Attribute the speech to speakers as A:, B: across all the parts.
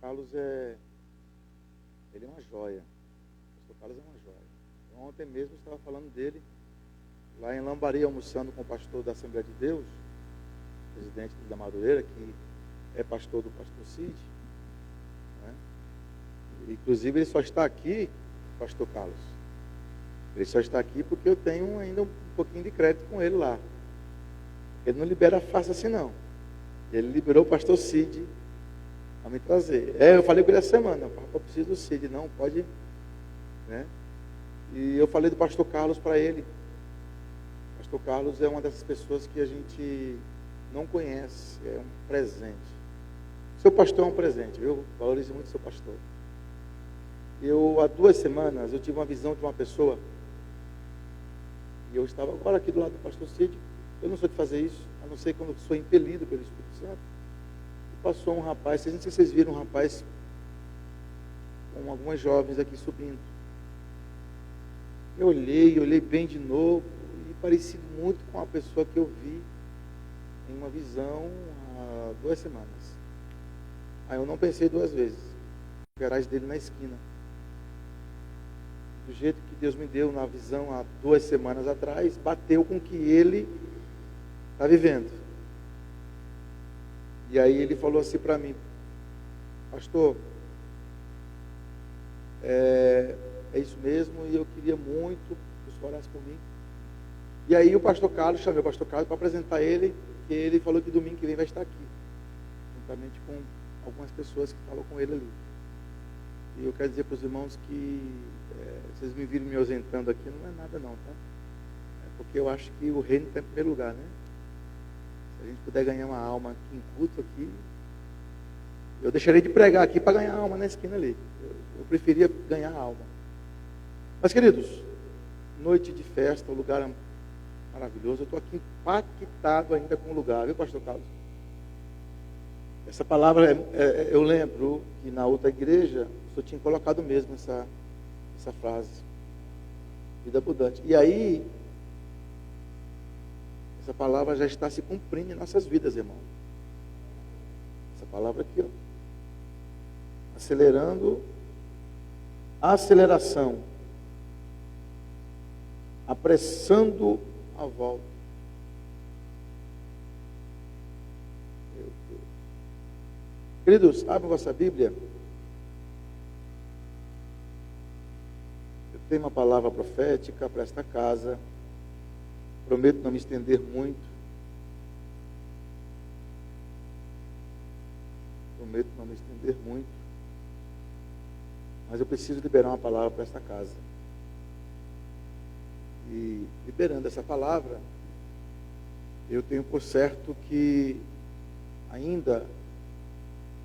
A: Carlos ele é uma joia. O pastor Carlos é uma joia. Então, ontem mesmo eu estava falando dele, lá em Lambari, almoçando com o pastor da Assembleia de Deus, presidente da Madureira, que é pastor do pastor Cid, né? Inclusive ele só está aqui, pastor Carlos, ele só está aqui porque eu tenho ainda um pouquinho de crédito com ele lá. Ele não libera fácil assim não. Ele liberou o pastor Cid a me trazer. Eu falei com ele essa semana, eu preciso do Cid, não, pode, né? E eu falei do pastor Carlos para ele. O pastor Carlos é uma dessas pessoas que a gente não conhece, é um presente. Seu pastor é um presente, viu? Valorize muito seu pastor. Há 2 semanas, eu tive uma visão de uma pessoa, e eu estava agora aqui do lado do pastor Cid. Eu não sou de fazer isso, a não ser quando sou impelido pelo Espírito Santo. E passou um rapaz, não sei se vocês viram um rapaz com algumas jovens aqui subindo. Eu olhei bem de novo, e parecido muito com a pessoa que eu vi em uma visão há 2 semanas. Aí eu não pensei 2 vezes. O garagem dele na esquina. Do jeito que Deus me deu na visão há 2 semanas atrás, bateu com o que ele está vivendo. E aí ele falou assim para mim: pastor, é isso mesmo, e eu queria muito que o senhor orasse por mim. E aí o pastor Carlos, chamei o pastor Carlos para apresentar ele, que ele falou que domingo que vem vai estar aqui, juntamente com algumas pessoas que estavam com ele ali. E eu quero dizer para os irmãos que vocês me viram me ausentando aqui, não é nada não, tá? Porque eu acho que o reino está em primeiro lugar, né? Se a gente puder ganhar uma alma aqui em culto aqui, eu deixarei de pregar aqui para ganhar alma na esquina ali. Eu preferia ganhar alma. Mas, queridos, noite de festa, o lugar é maravilhoso. Eu estou aqui impactado ainda com o lugar, viu, pastor Carlos? Essa palavra, eu lembro que na outra igreja, o senhor tinha colocado mesmo essa frase, vida abundante. E aí, essa palavra já está se cumprindo em nossas vidas, irmão. Essa palavra aqui, ó. Acelerando, aceleração, apressando a volta. Meu Deus. Queridos, abram vossa Bíblia. Eu tenho uma palavra profética para esta casa. Prometo não me estender muito. Prometo não me estender muito. Mas eu preciso liberar uma palavra para esta casa. E liberando essa palavra, eu tenho por certo que, ainda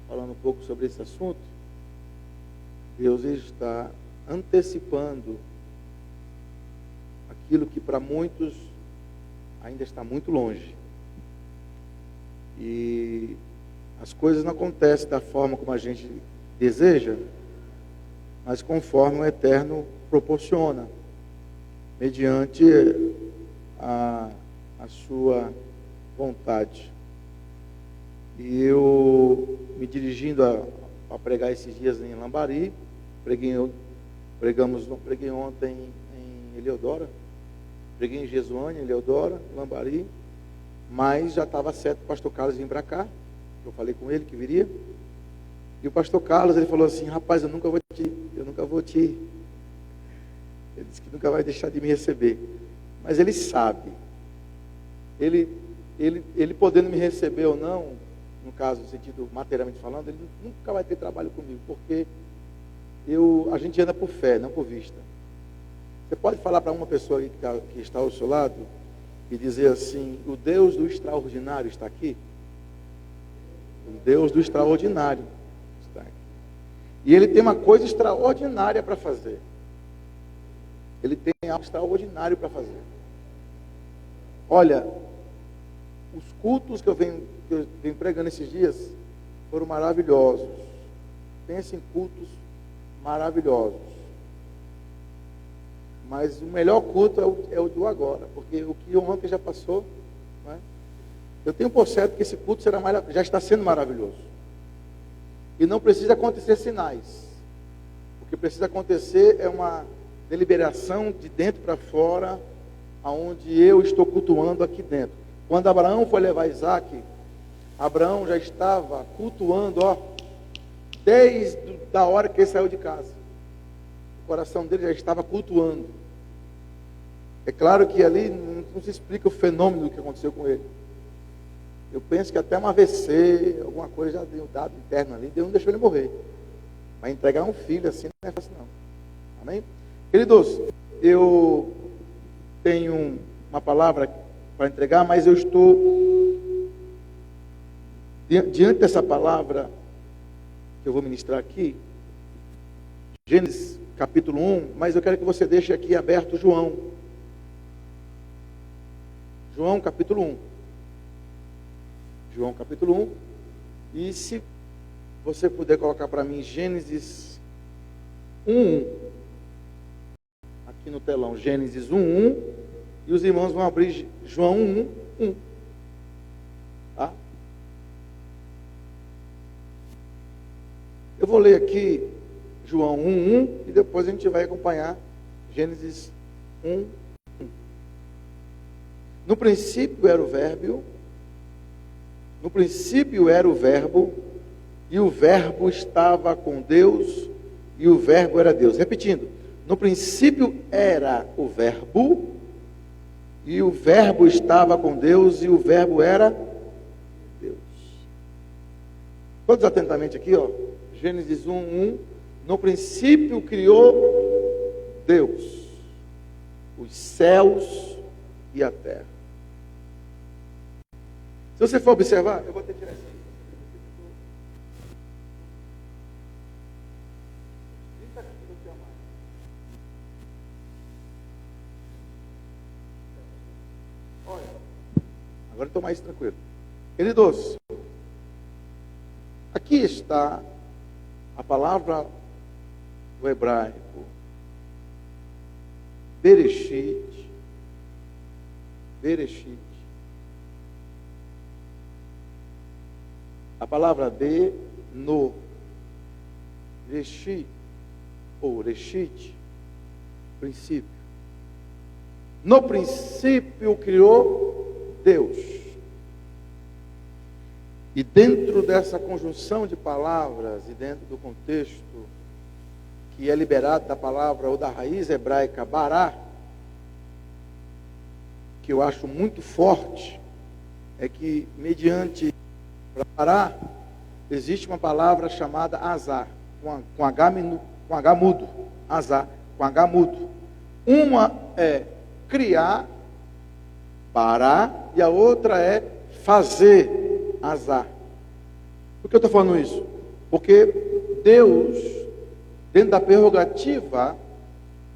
A: falando um pouco sobre esse assunto, Deus está antecipando aquilo que para muitos ainda está muito longe. E as coisas não acontecem da forma como a gente deseja, mas conforme o Eterno proporciona, mediante a sua vontade. E eu, me dirigindo a pregar esses dias em Lambari, preguei ontem em Eleodora, preguei em Jesuânia, Eleodora, Lambari, mas já estava certo o pastor Carlos vir para cá. Eu falei com ele que viria. E o pastor Carlos, ele falou assim: rapaz, eu nunca vou te. Ele disse que nunca vai deixar de me receber. Mas ele sabe. Ele podendo me receber ou não, no caso, no sentido materialmente falando, ele nunca vai ter trabalho comigo, porque a gente anda por fé, não por vista. Você pode falar para uma pessoa que está ao seu lado e dizer assim: o Deus do extraordinário está aqui? O Deus do extraordinário está aqui. E ele tem uma coisa extraordinária para fazer. Ele tem algo extraordinário para fazer. Olha, os cultos que eu venho pregando esses dias foram maravilhosos. Pense em cultos maravilhosos. Mas o melhor culto é o do agora, porque o que ontem já passou, não é? Eu tenho por certo que esse culto já está sendo maravilhoso. E não precisa acontecer sinais. O que precisa acontecer é uma deliberação de dentro para fora, aonde eu estou cultuando aqui dentro. Quando Abraão foi levar Isaac, Abraão já estava cultuando, desde a hora que ele saiu de casa. O coração dele já estava cultuando. É claro que ali não se explica o fenômeno que aconteceu com ele. Eu penso que até um AVC, alguma coisa já deu dado interno ali, Deus não deixou ele morrer. Mas entregar um filho assim não é fácil não. Amém? Queridos, eu tenho uma palavra para entregar, mas eu estou diante dessa palavra que eu vou ministrar aqui, Gênesis capítulo 1, mas eu quero que você deixe aqui aberto João capítulo 1. João capítulo 1. E se você puder colocar para mim Gênesis 1, aqui no telão, Gênesis 1, e os irmãos vão abrir João 1. Tá? Eu vou ler aqui João 1 e depois a gente vai acompanhar Gênesis 1. No princípio era o Verbo, no princípio era o Verbo, e o Verbo estava com Deus, e o Verbo era Deus. Repetindo, no princípio era o Verbo, e o Verbo estava com Deus, e o Verbo era Deus. Todos atentamente aqui, Gênesis 1. No princípio criou Deus os céus e a terra. Se você for observar, eu vou ter que tirar isso aí. Olha, agora eu estou mais tranquilo. Queridos, aqui está a palavra do hebraico Bereshit. A palavra no Reshit, ou Reshit, princípio. No princípio criou Deus. E dentro dessa conjunção de palavras, e dentro do contexto que é liberado da palavra ou da raiz hebraica bará, que eu acho muito forte, é que mediante bará existe uma palavra chamada azar, com H mudo, azar, com H mudo. Uma é criar, bará, e a outra é fazer, azar. Por que eu estou falando isso? Porque Deus, dentro da prerrogativa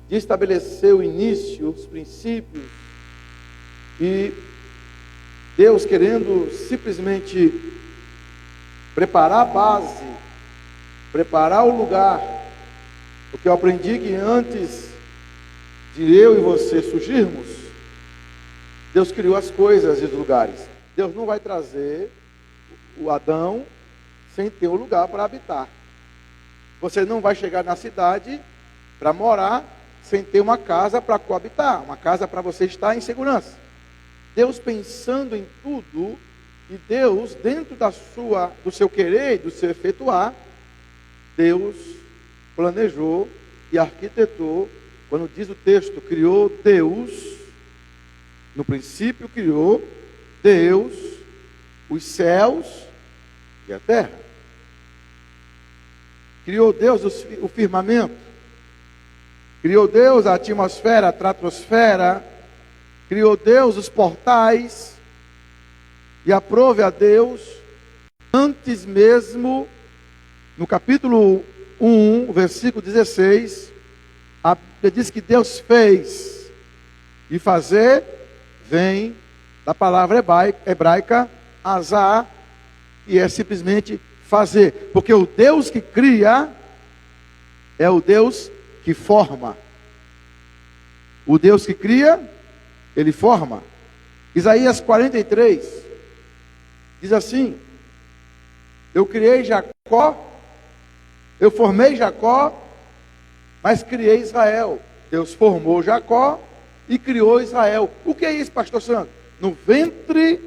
A: de estabelecer o início, os princípios, e Deus querendo simplesmente preparar a base, preparar o lugar, porque eu aprendi que antes de eu e você surgirmos, Deus criou as coisas e os lugares. Deus não vai trazer o Adão sem ter um lugar para habitar. Você não vai chegar na cidade para morar sem ter uma casa para coabitar, uma casa para você estar em segurança. Deus pensando em tudo, e Deus dentro do seu querer, do seu efetuar, Deus planejou e arquitetou. Quando diz o texto, criou Deus, no princípio criou Deus os céus e a terra. Criou Deus o firmamento, criou Deus a atmosfera, a estratosfera, criou Deus os portais, e aprove a Deus, antes mesmo, no capítulo 1, versículo 16, a Bíblia diz que Deus fez, e fazer vem da palavra hebraica, azar, e é simplesmente fazer, porque o Deus que cria é o Deus que forma. O Deus que cria, Ele forma. Isaías 43 diz assim: eu criei Jacó Eu formei Jacó, mas criei Israel. Deus formou Jacó e criou Israel. O que é isso, pastor Santo? No ventre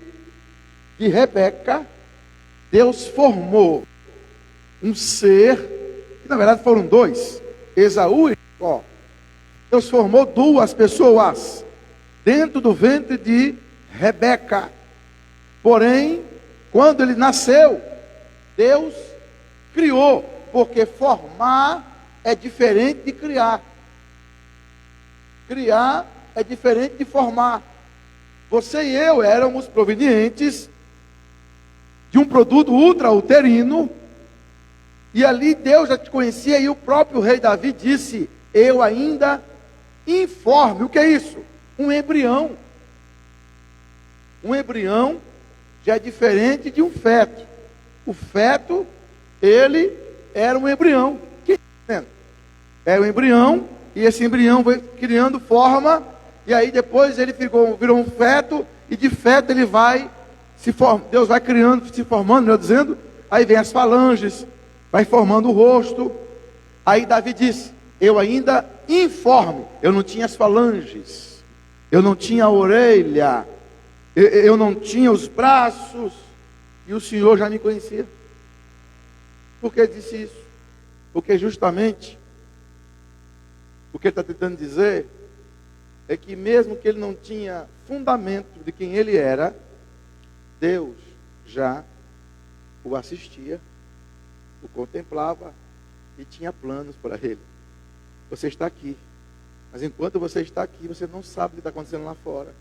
A: de Rebeca, Deus formou um ser, que na verdade foram dois, Esaú e Jacó. Deus formou duas pessoas dentro do ventre de Rebeca. Porém, quando ele nasceu, Deus criou, porque formar é diferente de criar. Criar é diferente de formar. Você e eu éramos provenientes de um produto ultrauterino, e ali Deus já te conhecia, e o próprio rei Davi disse: eu ainda informe. O que é isso? Um embrião. Um embrião já é diferente de um feto. O feto, ele era um embrião. Era um embrião, e esse embrião foi criando forma, e aí depois ele virou um feto, e de feto ele vai se formando, Deus vai criando, se formando, melhor dizendo, aí vem as falanges, vai formando o rosto. Aí Davi disse: eu ainda informe, eu não tinha as falanges, eu não tinha a orelha, eu não tinha os braços, e o Senhor já me conhecia. Por que disse isso? Porque justamente o que ele está tentando dizer é que mesmo que ele não tinha fundamento de quem ele era, Deus já o assistia, o contemplava e tinha planos para ele. Você está aqui, mas enquanto você está aqui, você não sabe o que está acontecendo lá fora.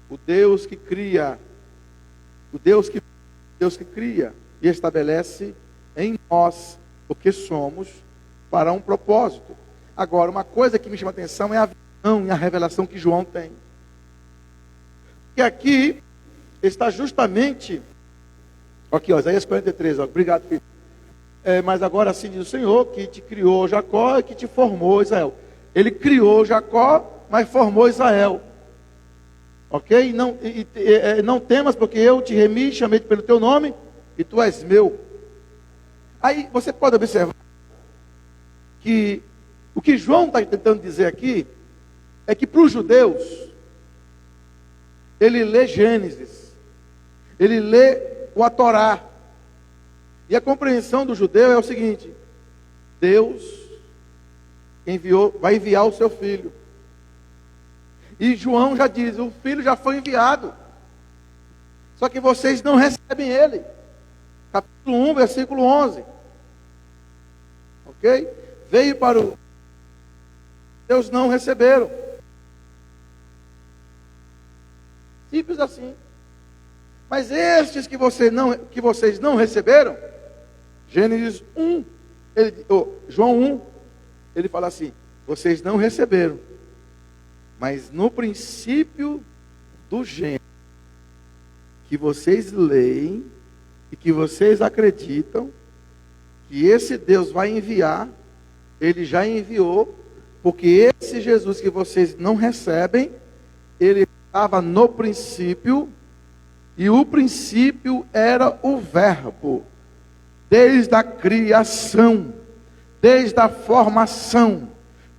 A: O Deus que cria, Deus que cria e estabelece em nós o que somos para um propósito. Agora, uma coisa que me chama a atenção é a visão e a revelação que João tem. Que aqui está justamente, aqui ó, Isaías 43, ó, obrigado filho. Mas agora assim diz o Senhor, que te criou Jacó e que te formou Israel. Ele criou Jacó, mas formou Israel. Ok? Não temas, porque eu te remi, chamei pelo teu nome, e tu és meu. Aí você pode observar que o que João está tentando dizer aqui é que para os judeus, ele lê Gênesis, ele lê a Torá, e a compreensão do judeu é o seguinte: Deus vai enviar o seu filho. E João já diz: o filho já foi enviado, só que vocês não recebem ele. Capítulo 1, versículo 11. Ok? Veio para o... Deus não receberam. Simples assim. Mas estes que vocês não receberam, Gênesis 1, João 1, ele fala assim: vocês não receberam, mas no princípio do Gênesis, que vocês leem e que vocês acreditam que esse Deus vai enviar, ele já enviou, porque esse Jesus que vocês não recebem, ele estava no princípio, e o princípio era o Verbo, desde a criação, desde a formação,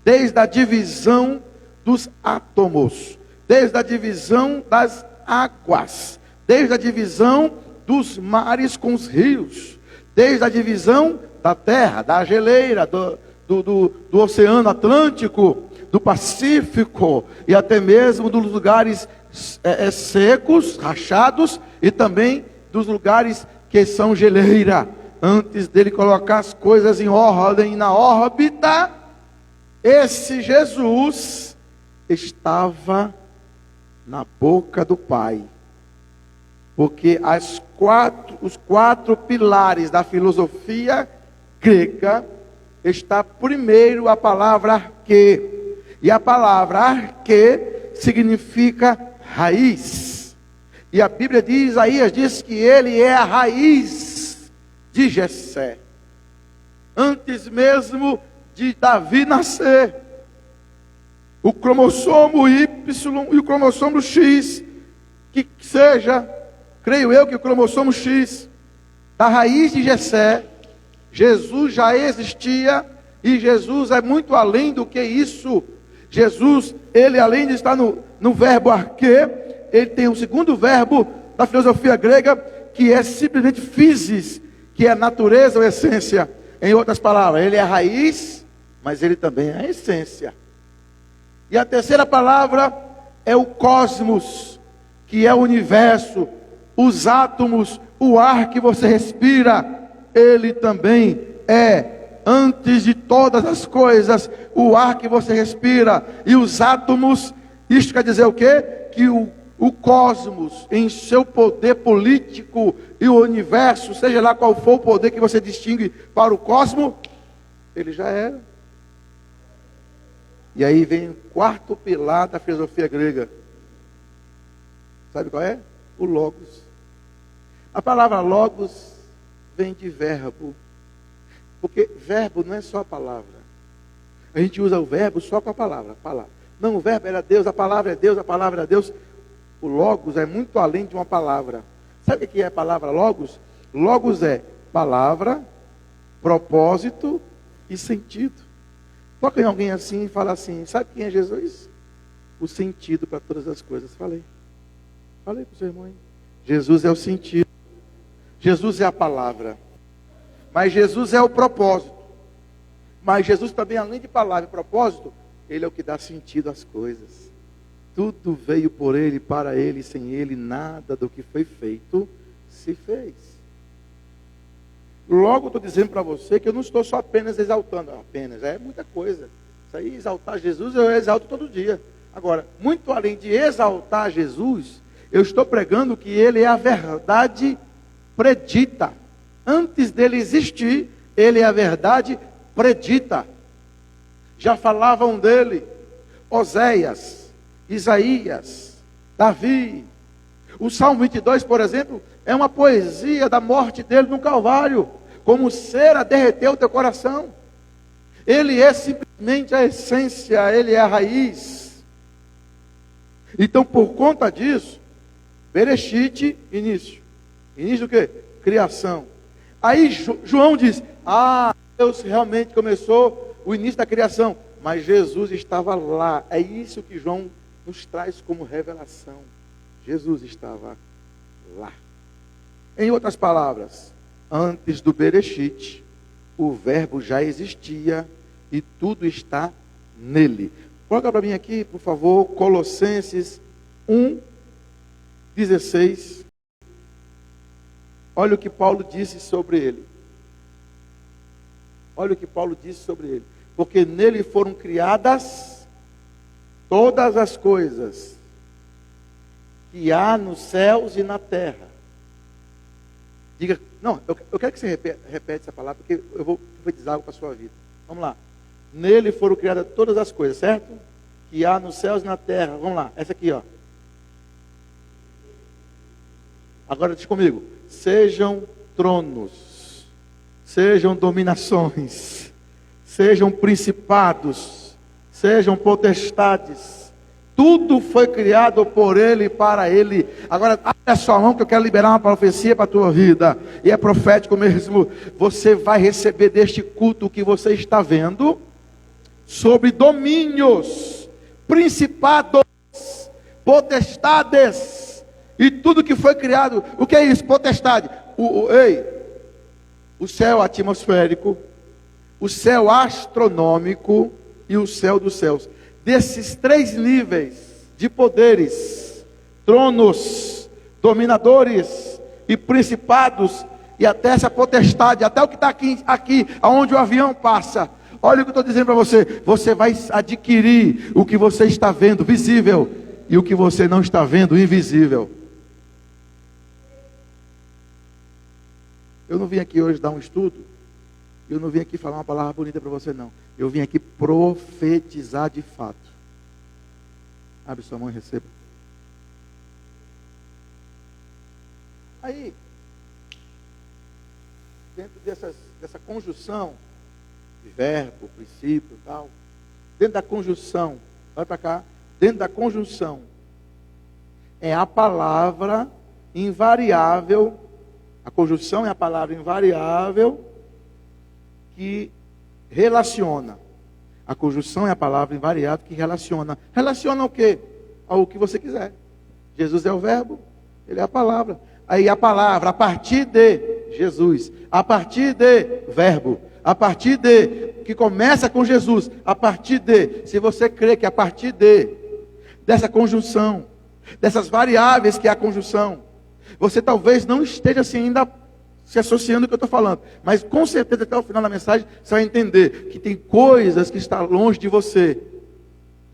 A: desde a divisão dos átomos, desde a divisão das águas, desde a divisão dos mares com os rios, desde a divisão da terra, da geleira, do Oceano Atlântico, do Pacífico, e até mesmo dos lugares secos, rachados, e também dos lugares que são geleira. Antes dele colocar as coisas em ordem na órbita, esse Jesus estava na boca do Pai. Porque os quatro pilares da filosofia grega está primeiro a palavra arque. E a palavra arque significa raiz. E a Bíblia diz, Isaías diz que ele é a raiz de Jessé. Antes mesmo de Davi nascer, o cromossomo Y e o cromossomo X, que seja, creio eu que o cromossomo X, da raiz de Jessé,
B: Jesus já existia e Jesus é muito além do que isso. Jesus, ele além de estar no verbo arque, ele tem um segundo verbo da filosofia grega, que é simplesmente physis, que é natureza ou essência. Em outras palavras, ele é a raiz, mas ele também é a essência. E a terceira palavra é o cosmos, que é o universo, os átomos, o ar que você respira, ele também é, antes de todas as coisas, o ar que você respira. E os átomos, isto quer dizer o quê? Que o cosmos, em seu poder político, e o universo, seja lá qual for o poder que você distingue para o cosmos, ele já era. E aí vem o quarto pilar da filosofia grega. Sabe qual é? O logos. A palavra logos vem de verbo. Porque verbo não é só a palavra. A gente usa o verbo só com a palavra. Não, o verbo era Deus, a palavra é Deus, a palavra é Deus. O logos é muito além de uma palavra. Sabe o que é a palavra logos? Logos é palavra, propósito e sentido. Toca em alguém assim e fala assim: sabe quem é Jesus? O sentido para todas as coisas. Falei para o seu irmão aí. Jesus é o sentido. Jesus é a palavra. Mas Jesus é o propósito. Mas Jesus também, além de palavra e propósito, ele é o que dá sentido às coisas. Tudo veio por ele, para ele, sem ele, nada do que foi feito se fez. Logo estou dizendo para você que eu não estou só apenas exaltando. Apenas, é muita coisa. Isso aí, exaltar Jesus, eu exalto todo dia. Agora, muito além de exaltar Jesus, eu estou pregando que ele é a verdade predita. Antes dele existir, ele é a verdade predita. Já falavam dele Oséias, Isaías, Davi. O Salmo 22, por exemplo, é uma poesia da morte dele no Calvário. Como cera derreteu o teu coração. Ele é simplesmente a essência, ele é a raiz. Então, por conta disso, Bereshit, início. Início do quê? Criação. Aí João diz: Deus realmente começou o início da criação. Mas Jesus estava lá. É isso que João nos traz como revelação. Jesus estava lá. Em outras palavras, antes do Bereshit, o verbo já existia e tudo está nele. Coloca para mim aqui, por favor, Colossenses 1:16. Olha o que Paulo disse sobre ele. Olha o que Paulo disse sobre ele. Porque nele foram criadas todas as coisas que há nos céus e na terra. Diga, não, eu quero que você repete essa palavra, porque eu vou profetizar algo para a sua vida. Vamos lá. Nele foram criadas todas as coisas, certo? Que há nos céus e na terra. Vamos lá, essa aqui, ó. Agora diz comigo. Sejam tronos, sejam dominações, sejam principados, sejam potestades. Tudo foi criado por ele e para ele. Agora, abre a sua mão que eu quero liberar uma profecia para a tua vida. E é profético mesmo. Você vai receber deste culto que você está vendo sobre domínios, principados, potestades e tudo que foi criado. O que é isso? Potestade. O céu atmosférico, o céu astronômico e o céu dos céus. Desses três níveis de poderes, tronos, dominadores e principados, e até essa potestade, até o que está aqui, aonde o avião passa. Olha o que eu estou dizendo para você. Você vai adquirir o que você está vendo, visível, e o que você não está vendo, invisível. Eu não vim aqui hoje dar um estudo. Eu não vim aqui falar uma palavra bonita para você, não. Eu vim aqui profetizar de fato. Abre sua mão e receba. Aí, dentro dessa conjunção de verbo, princípio e tal, dentro da conjunção, vai para cá, dentro da conjunção, é a palavra invariável, a conjunção é a palavra invariável, que relaciona. A conjunção é a palavra invariável que relaciona. Relaciona o quê? Ao que você quiser. Jesus é o verbo, ele é a palavra. Aí a palavra, a partir de Jesus, a partir de verbo, a partir de, que começa com Jesus, a partir de, se você crê que a partir de, dessa conjunção, dessas variáveis que é a conjunção, você talvez não esteja assim ainda se associando ao que eu estou falando, mas com certeza até o final da mensagem você vai entender que tem coisas que estão longe de você,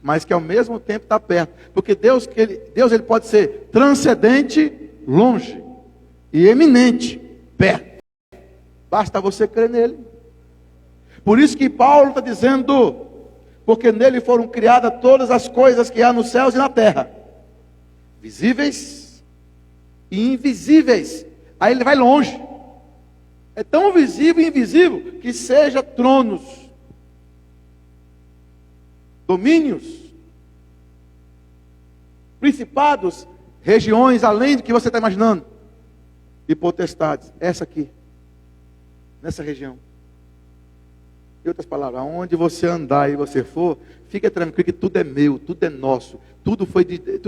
B: mas que ao mesmo tempo está perto, porque Deus ele pode ser transcendente, longe, e eminente, perto, basta você crer nele. Por isso que Paulo está dizendo, porque nele foram criadas todas as coisas que há nos céus e na terra, visíveis e invisíveis. Aí ele vai longe, é tão visível e invisível, que seja tronos, domínios, principados, regiões além do que você está imaginando, e potestades, essa aqui, nessa região. Em outras palavras, aonde você andar e você for, fica tranquilo que tudo é meu, tudo é nosso, tudo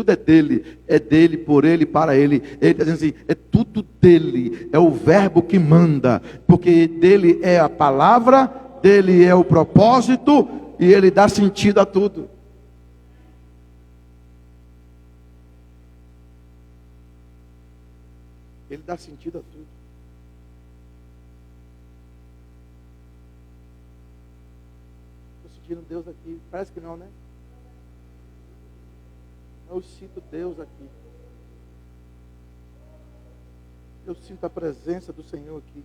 B: é dele, por ele, para ele. Ele está dizendo assim, é tudo dele, é o verbo que manda, porque dele é a palavra, dele é o propósito, e ele dá sentido a tudo. Ele dá sentido a tudo. Estou sentindo Deus aqui. Parece que não, né? Eu sinto Deus aqui. Eu sinto a presença do Senhor aqui.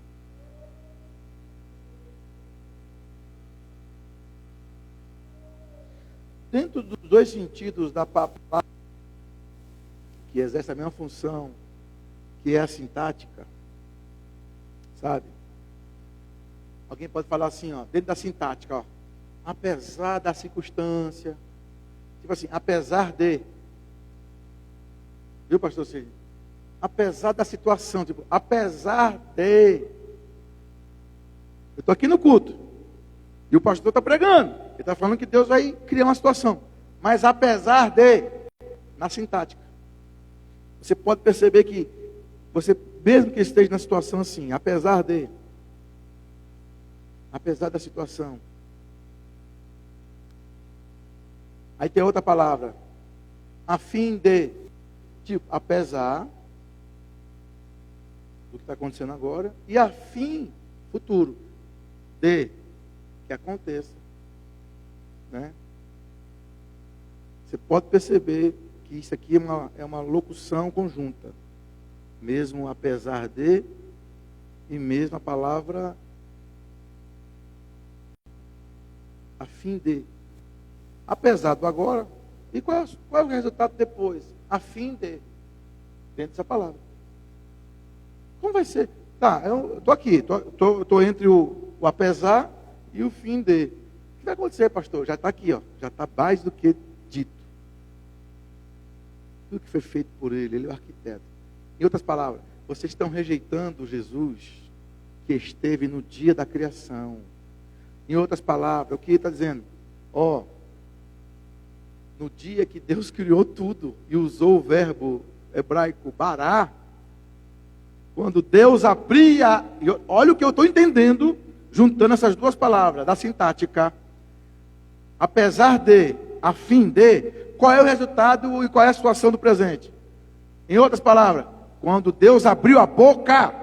B: Dentro dos dois sentidos da palavra, que exerce a mesma função, que é a sintática, sabe? Alguém pode falar assim, ó, dentro da sintática, ó, apesar da circunstância, tipo assim, apesar de, viu, pastor Cid? Apesar da situação, tipo, apesar de, eu estou aqui no culto, e o pastor está pregando, ele está falando que Deus vai criar uma situação, mas apesar de, na sintática, você pode perceber que você, mesmo que esteja na situação assim, apesar da situação. Aí tem outra palavra, a fim de, tipo, apesar do que está acontecendo agora, e a fim, futuro, de que aconteça. Né? Você pode perceber que isso aqui é uma locução conjunta. Mesmo apesar de, e mesmo a palavra a fim de. Apesar do agora, e qual é o resultado depois? A fim de, dentro dessa palavra. Como vai ser? Tá, eu estou aqui, estou entre o apesar e o fim de. O que vai acontecer, pastor? Já está aqui, ó, já está mais do que dito. Tudo que foi feito por ele é o arquiteto. Em outras palavras, vocês estão rejeitando Jesus que esteve no dia da criação. Em outras palavras, o que ele está dizendo? Ó, no dia que Deus criou tudo e usou o verbo hebraico bará, quando Deus abria, olha o que eu estou entendendo, juntando essas duas palavras, da sintática, apesar de, a fim de, qual é o resultado e qual é a situação do presente? Em outras palavras, quando Deus abriu a boca,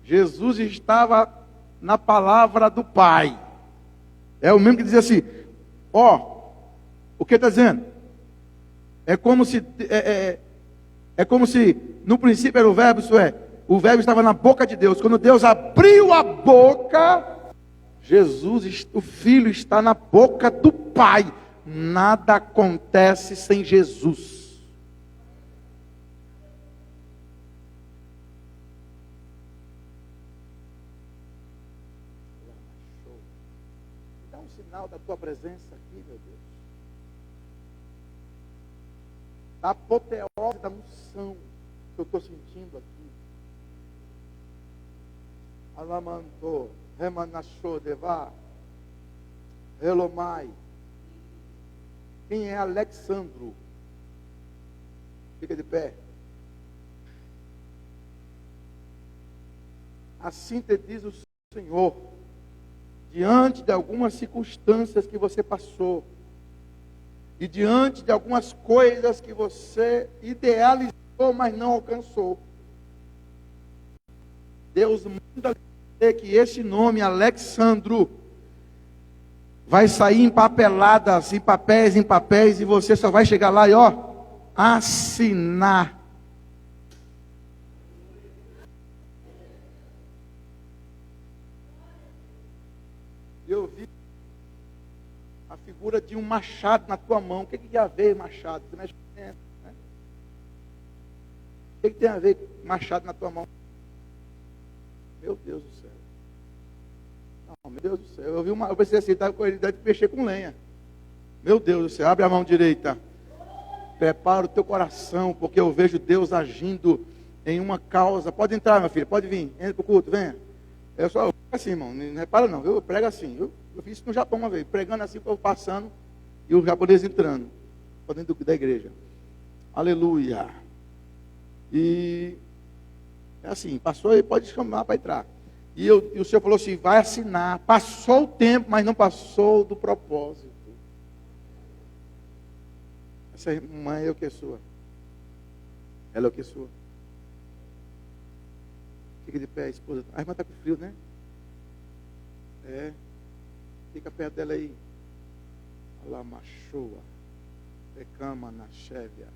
B: Jesus estava na palavra do Pai. É o mesmo que dizia assim, ó, o que está dizendo? É como se no princípio era o verbo, isso é, o verbo estava na boca de Deus. Quando Deus abriu a boca, Jesus, o Filho, está na boca do Pai. Nada acontece sem Jesus. Dá um sinal da tua presença aqui, meu Deus. Da apoteose da unção que eu estou sentindo aqui. Alamanto, Remanashodeva, Relomai. Quem é Alexandro? Fica de pé. Assim te diz o Senhor, diante de algumas circunstâncias que você passou, e diante de algumas coisas que você idealizou, mas não alcançou, Deus manda dizer que esse nome, Alexandro, vai sair empapeladas, em papéis, e você só vai chegar lá e assinar. Eu vi a figura de um machado na tua mão. O que tem a ver machado? Você mexe com dentro, né? O que tem a ver machado na tua mão? Meu Deus do céu. Não, meu Deus do céu. Eu pensei assim, estava com ele de mexer com lenha. Meu Deus do céu, abre a mão direita. Prepara o teu coração, porque eu vejo Deus agindo em uma causa. Pode entrar, minha filha, pode vir. Entra para o culto, venha. Eu só assim, irmão, não repara não, eu prego assim. Eu fiz isso no Japão uma vez, pregando assim, eu passando, e o japonês entrando, para dentro da igreja. Aleluia. E é assim, passou e pode chamar para entrar. E o Senhor falou assim, vai assinar. Passou o tempo, mas não passou do propósito. Essa irmã é o que é sua. Ela é o que é sua. Fica de pé, esposa. A irmã está com frio, né? É. Fica perto dela aí. Alamachoa. Pecama na chevia.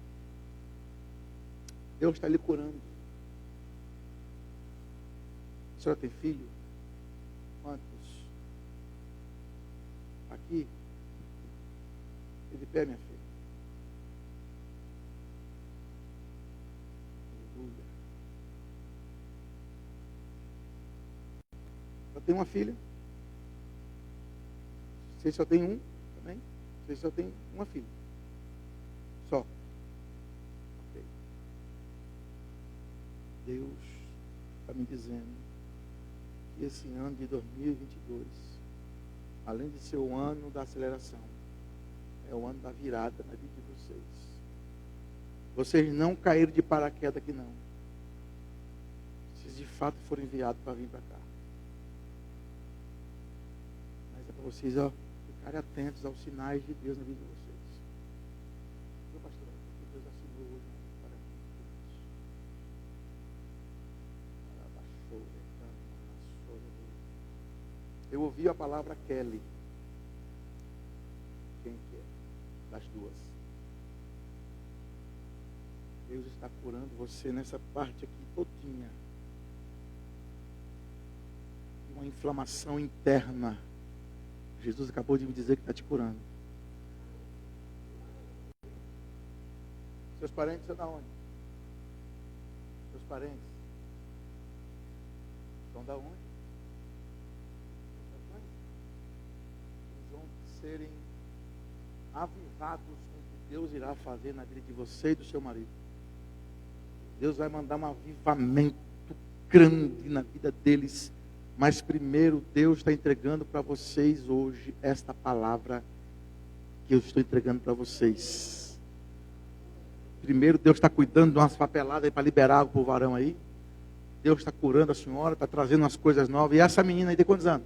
B: Deus está lhe curando. A senhora tem filho? Quantos? Aqui? Fica de pé, minha filha. Aleluia. Só tem uma filha? Você só tem um também? Você só tem uma filha? Só. Ok. Deus está me dizendo que esse ano de 2022, além de ser o ano da aceleração, é o ano da virada na vida de vocês. Vocês não caíram de paraquedas aqui não. Vocês de fato foram enviados para vir para cá. Mas é para vocês ficarem atentos aos sinais de Deus na vida de vocês. Meu pastor, que Deus assinou hoje para mim. Eu ouvi a palavra Kelly. Quem que é? Das duas. Deus está curando você nessa parte aqui todinha. Uma inflamação interna. Jesus acabou de me dizer que está te curando. Seus parentes são da onde? Seus parentes são da onde? Eles vão serem avivados com o que Deus irá fazer na vida de você e do seu marido. Deus vai mandar um avivamento grande na vida deles. Mas primeiro Deus está entregando para vocês hoje esta palavra que eu estou entregando para vocês. Primeiro Deus está cuidando de umas papeladas para liberar algo para o varão aí. Deus está curando a senhora, está trazendo umas coisas novas. E essa menina aí tem quantos anos?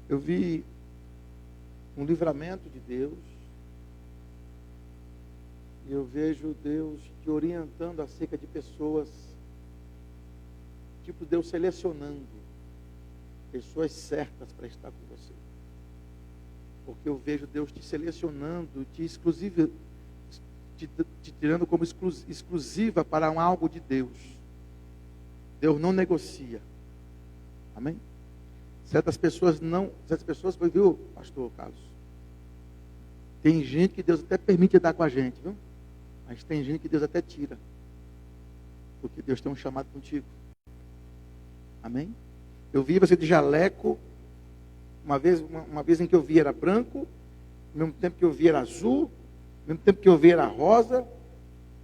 B: Eu vi um livramento de Deus. E eu vejo Deus te orientando acerca de pessoas, tipo Deus selecionando pessoas certas para estar com você. Porque eu vejo Deus te selecionando, te tirando como exclusiva para algo de Deus. Deus não negocia. Amém? Certas pessoas, viu, pastor Carlos? Tem gente que Deus até permite andar com a gente, viu? Mas tem gente que Deus até tira. Porque Deus tem um chamado contigo. Amém? Eu vi você de jaleco. Uma vez em que eu vi era branco. Ao mesmo tempo que eu vi era azul. Ao mesmo tempo que eu vi era rosa.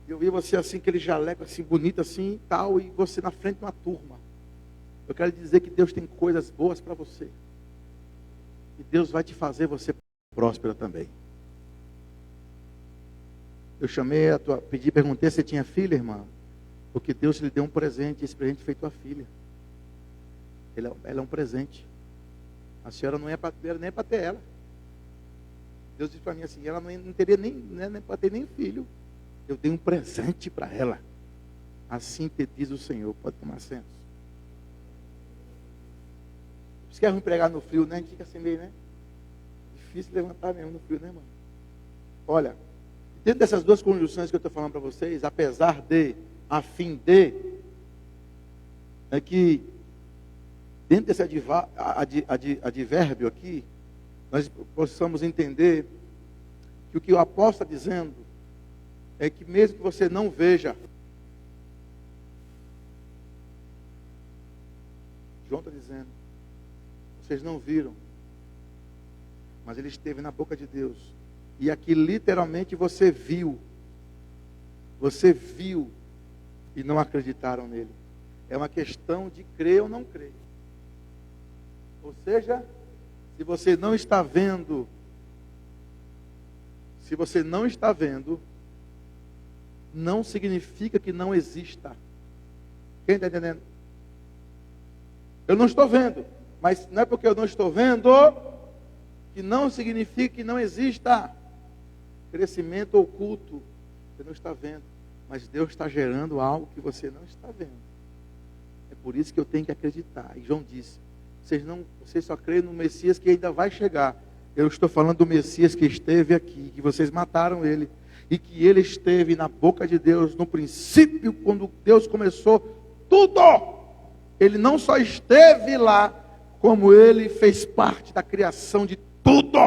B: Eu vi você assim, aquele jaleco assim, bonito assim e tal, e você na frente de uma turma. Eu quero dizer que Deus tem coisas boas para você. E Deus vai te fazer você próspera também. Eu chamei perguntei se você tinha filha, irmã. Porque Deus lhe deu um presente, esse presente foi tua filha. Ela é um presente. A senhora não é nem para ter ela. Deus disse para mim assim, ela não teria nem para ter nem filho. Eu dei um presente para ela. Assim te diz o Senhor. Pode tomar assento. Isso que é ruim pregar no frio, né? A gente fica assim meio, né? Difícil levantar mesmo no frio, né, irmão? Olha, dentro dessas duas conjunções que eu estou falando para vocês, apesar de, a fim de, é que dentro desse advérbio aqui, nós possamos entender que o que o apóstolo está dizendo é que mesmo que você não veja, João está dizendo, vocês não viram, mas ele esteve na boca de Deus. E aqui literalmente você viu e não acreditaram nele. É uma questão de crer ou não crer. Ou seja, se você não está vendo, não significa que não exista. Quem está entendendo? Eu não estou vendo, mas não é porque eu não estou vendo que não significa que não exista crescimento oculto. Você não está vendo, mas Deus está gerando algo que você não está vendo. É por isso que eu tenho que acreditar. E João disse, vocês só creem no Messias que ainda vai chegar. Eu estou falando do Messias que esteve aqui, que vocês mataram ele, e que ele esteve na boca de Deus no princípio, quando Deus começou tudo. Ele não só esteve lá, como ele fez parte da criação de tudo.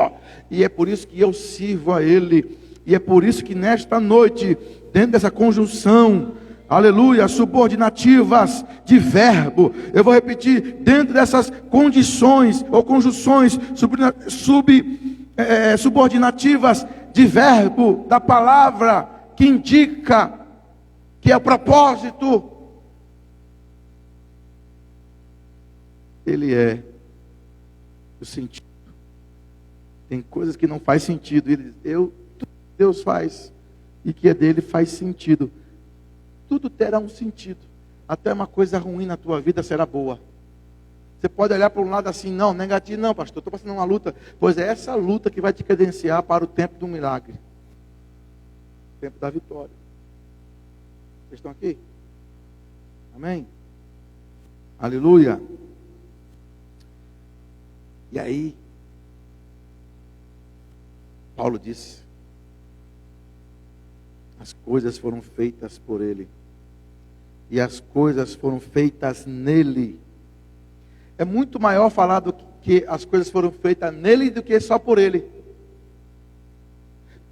B: E é por isso que eu sirvo a ele. E é por isso que nesta noite, dentro dessa conjunção, aleluia, subordinativas de verbo, eu vou repetir, dentro dessas condições ou conjunções subordinativas de verbo da palavra que indica que é o propósito, ele é o sentido. Tem coisas que não faz sentido, Deus faz, e que é dele faz sentido. Tudo terá um sentido. Até uma coisa ruim na tua vida será boa. Você pode olhar para um lado assim, não, negativo, não, pastor, estou passando uma luta. Pois é essa luta que vai te credenciar para o tempo do milagre. O tempo da vitória. Vocês estão aqui? Amém? Aleluia. E aí, Paulo disse, as coisas foram feitas por ele. E as coisas foram feitas nele. É muito maior falar do que as coisas foram feitas nele do que só por ele.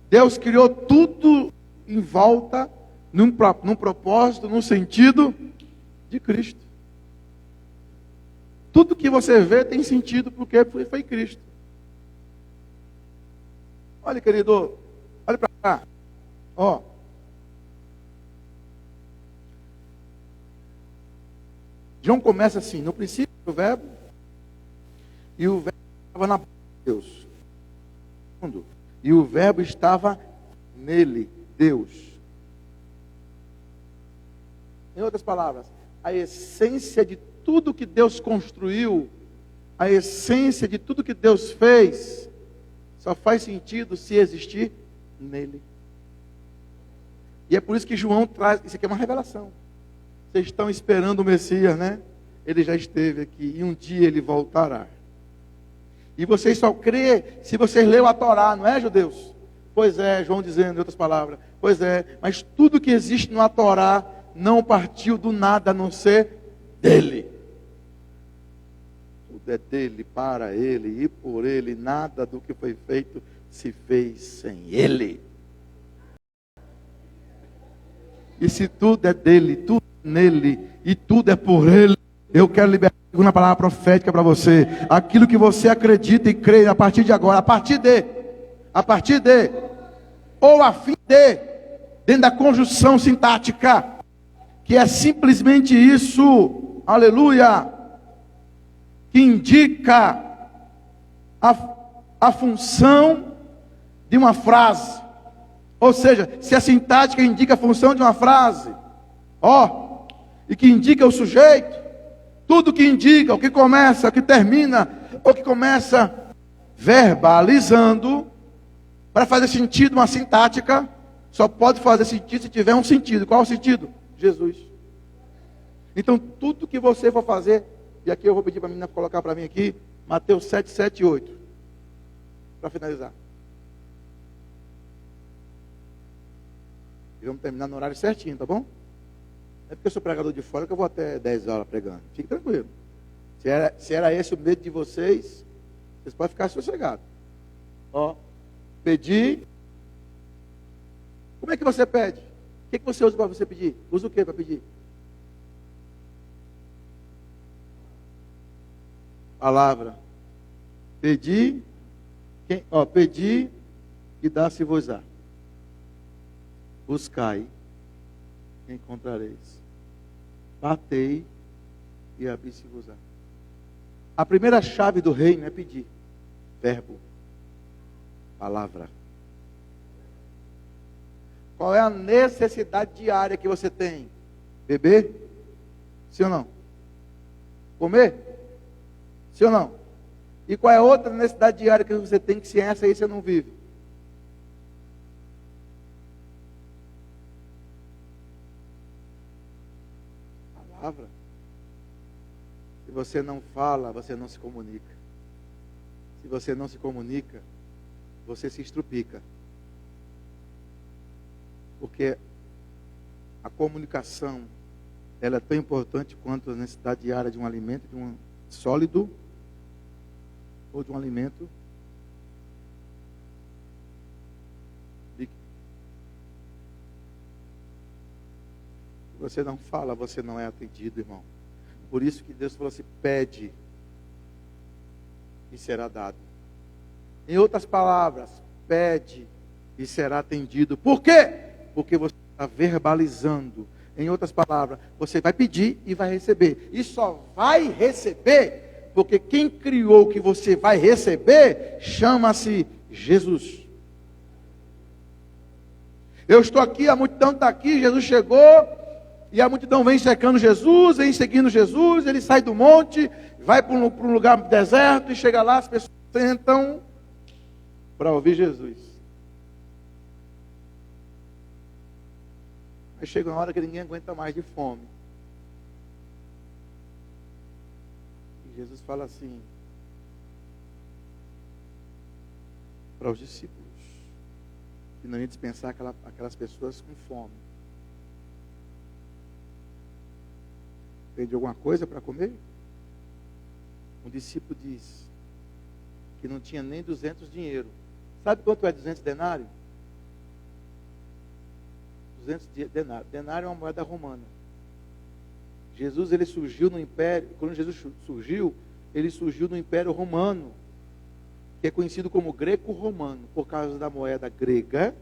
B: Deus criou tudo em volta, num propósito, num sentido de Cristo. Tudo que você vê tem sentido porque foi Cristo. Olha, querido, olha para cá. Ó. João começa assim, no princípio o verbo, e o verbo estava na boca de Deus. E o verbo estava nele, Deus. Em outras palavras, a essência de tudo que Deus construiu, a essência de tudo que Deus fez, só faz sentido se existir nele. E é por isso que João traz, isso aqui é uma revelação. Vocês estão esperando o Messias, né? Ele já esteve aqui e um dia ele voltará. E vocês só crê se vocês leu a Torá, não é, judeus? Pois é, João dizendo em outras palavras. Pois é, mas tudo que existe na Torá não partiu do nada a não ser dele. Tudo é dele, para ele e por ele. Nada do que foi feito se fez sem ele. E se tudo é dele, tudo é nele e tudo é por ele, eu quero liberar uma palavra profética para você. Aquilo que você acredita e crê a partir de agora, a partir de, ou a fim de, dentro da conjunção sintática, que é simplesmente isso, aleluia, que indica a função de uma frase. Ou seja, se a sintática indica a função de uma frase, e que indica o sujeito, tudo que indica, o que começa, o que termina, ou que começa verbalizando, para fazer sentido uma sintática, só pode fazer sentido se tiver um sentido. Qual é o sentido? Jesus. Então, tudo que você for fazer, e aqui eu vou pedir para a menina colocar para mim aqui, Mateus 7, 7 e 8, para finalizar. E vamos terminar no horário certinho, tá bom? Não é porque eu sou pregador de fora que eu vou até 10 horas pregando. Fique tranquilo. Se era esse o medo de vocês, vocês podem ficar sossegados. Pedir. Como é que você pede? O que você usa para você pedir? Usa o que para pedir? Palavra. Pedir. Pedir e dá-se-vos-á. Buscai, encontrareis. Batei e abri-se-vos-á. A primeira chave do reino é pedir. Verbo. Palavra. Qual é a necessidade diária que você tem? Beber? Sim ou não? Comer? Sim ou não? E qual é a outra necessidade diária que você tem, que sem essa aí você não vive? Palavra. Se você não fala, você não se comunica. Se você não se comunica, você se estrupica. Porque a comunicação, ela é tão importante quanto a necessidade diária de um alimento, de um sólido, ou de um alimento líquido. Se você não fala, você não é atendido, irmão. Por isso que Deus falou assim: pede e será dado. Em outras palavras, pede e será atendido. Por quê? Porque você está verbalizando. Em outras palavras, você vai pedir e vai receber. E só vai receber porque quem criou o que você vai receber chama-se Jesus. Eu estou aqui, a multidão está aqui, Jesus chegou, e a multidão vem cercando Jesus, vem seguindo Jesus, ele sai do monte, vai para um lugar deserto, e chega lá, as pessoas sentam para ouvir Jesus. Aí chega uma hora que ninguém aguenta mais de fome. E Jesus fala assim para os discípulos, que não ia dispensar aquelas pessoas com fome. Tem de alguma coisa para comer? Um discípulo diz que não tinha nem 200 dinheiro. Sabe quanto é 200 denários? 200 denários. Denário é uma moeda romana. Jesus, ele surgiu no império. Quando Jesus surgiu, ele surgiu no Império Romano, que é conhecido como greco-romano, por causa da moeda grega,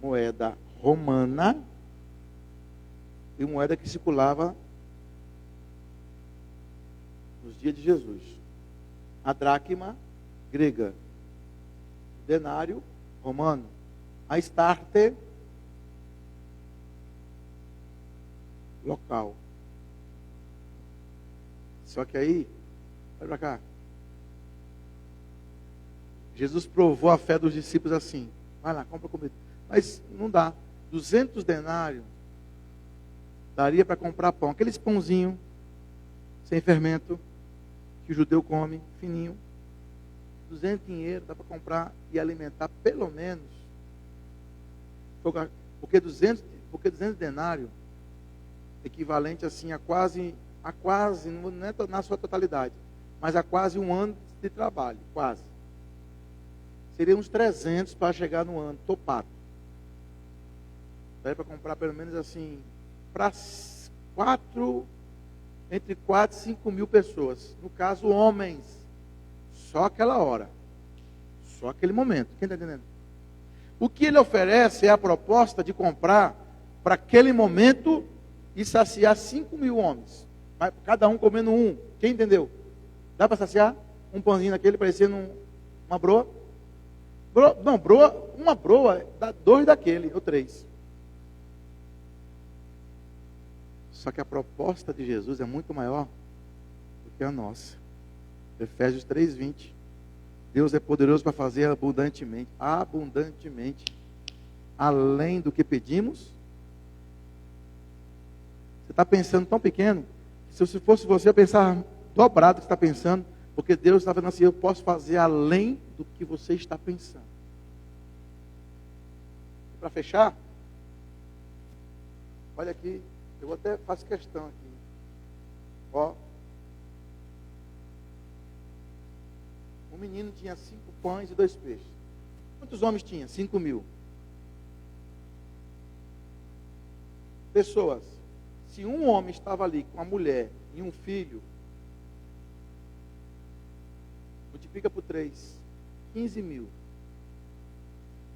B: moeda romana e moeda que circulava nos dias de Jesus. A dracma grega, o denário romano, a astarte local. Só que aí, vai para cá. Jesus provou a fé dos discípulos assim: vai lá, compra comida. Mas não dá. 200 denários daria para comprar pão. Aqueles pãozinhos sem fermento que o judeu come, fininho. 200 dinheiro dá para comprar e alimentar pelo menos. Porque 200 denários equivalente assim a quase, não é na sua totalidade, mas a quase um ano de trabalho, quase. Seria uns 300 para chegar no ano, topado. Daí para comprar pelo menos assim, para entre 4 e 5 mil pessoas. No caso, homens. Só aquela hora. Só aquele momento. Quem está entendendo? O que ele oferece é a proposta de comprar para aquele momento e saciar 5.000 homens. Mas cada um comendo um. Quem entendeu? Dá para saciar? Um pãozinho daquele parecendo uma broa? Uma broa dá 2 daquele, ou 3. Só que a proposta de Jesus é muito maior do que a nossa. Efésios 3:20. Deus é poderoso para fazer abundantemente, além do que pedimos. Você está pensando tão pequeno, que se fosse você, eu pensava dobrado o que você está pensando, porque Deus está falando assim, eu posso fazer além do que você está pensando. Para fechar, olha aqui, eu até faço questão aqui. Ó. Um menino tinha 5 pães e 2 peixes. Quantos homens tinha? 5.000. Pessoas. Se um homem estava ali com a mulher e um filho, multiplica por 3, 15.000.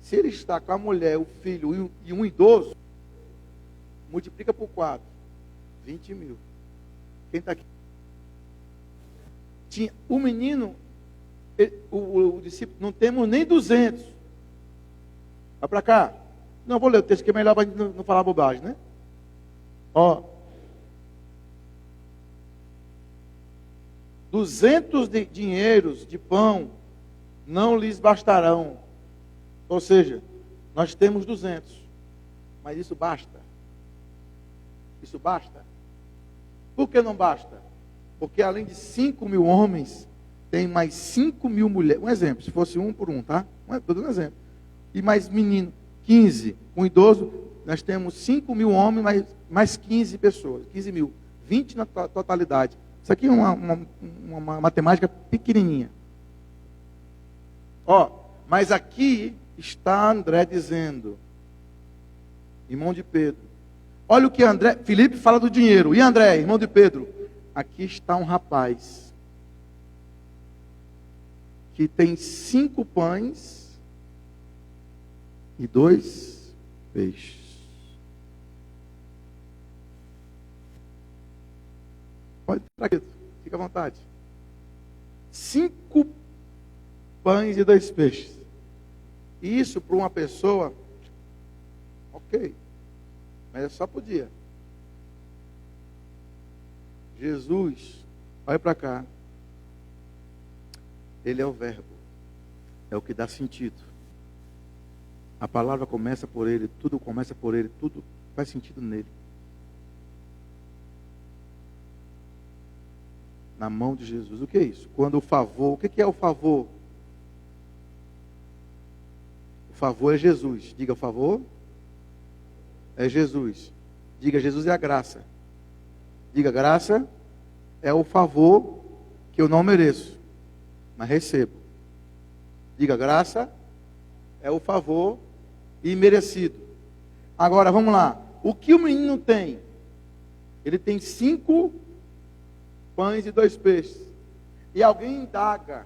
B: Se ele está com a mulher, o filho e um idoso, multiplica por 4, 20.000. Quem está aqui? Tinha o menino, o discípulo, não temos nem 200. Vai para cá. Não, vou ler o texto que é melhor para não falar bobagem, né? Ó. 200 de dinheiros de pão não lhes bastarão. Ou seja, nós temos 200. Mas isso basta? Isso basta? Por que não basta? Porque além de 5.000 homens, tem mais 5.000 mulheres. Um exemplo, se fosse um por um, tá? Estou dando um exemplo. E mais menino, 15. Um idoso, nós temos 5.000 homens, mais 15 pessoas. 15.000. 20 na totalidade. Isso aqui é uma matemática pequenininha. Ó, mas aqui está André dizendo, irmão de Pedro. Olha o que André, Filipe fala do dinheiro. E André, irmão de Pedro? Aqui está um rapaz que tem 5 pães e 2 peixes. Pode entrar aqui, fica à vontade. 5 pães e 2 peixes. Isso para uma pessoa, ok, mas é só por dia. Jesus, olha para cá. Ele é o verbo, é o que dá sentido. A palavra começa por ele, tudo começa por ele, tudo faz sentido nele. Na mão de Jesus. O que é isso? Quando o favor, o que é o favor? O favor é Jesus. Diga o favor. É Jesus. Diga, Jesus é a graça. Diga, graça é o favor que eu não mereço, mas recebo. Diga, graça é o favor imerecido. Agora, vamos lá. O que o menino tem? Ele tem 5 pães e 2 peixes. E alguém indaga.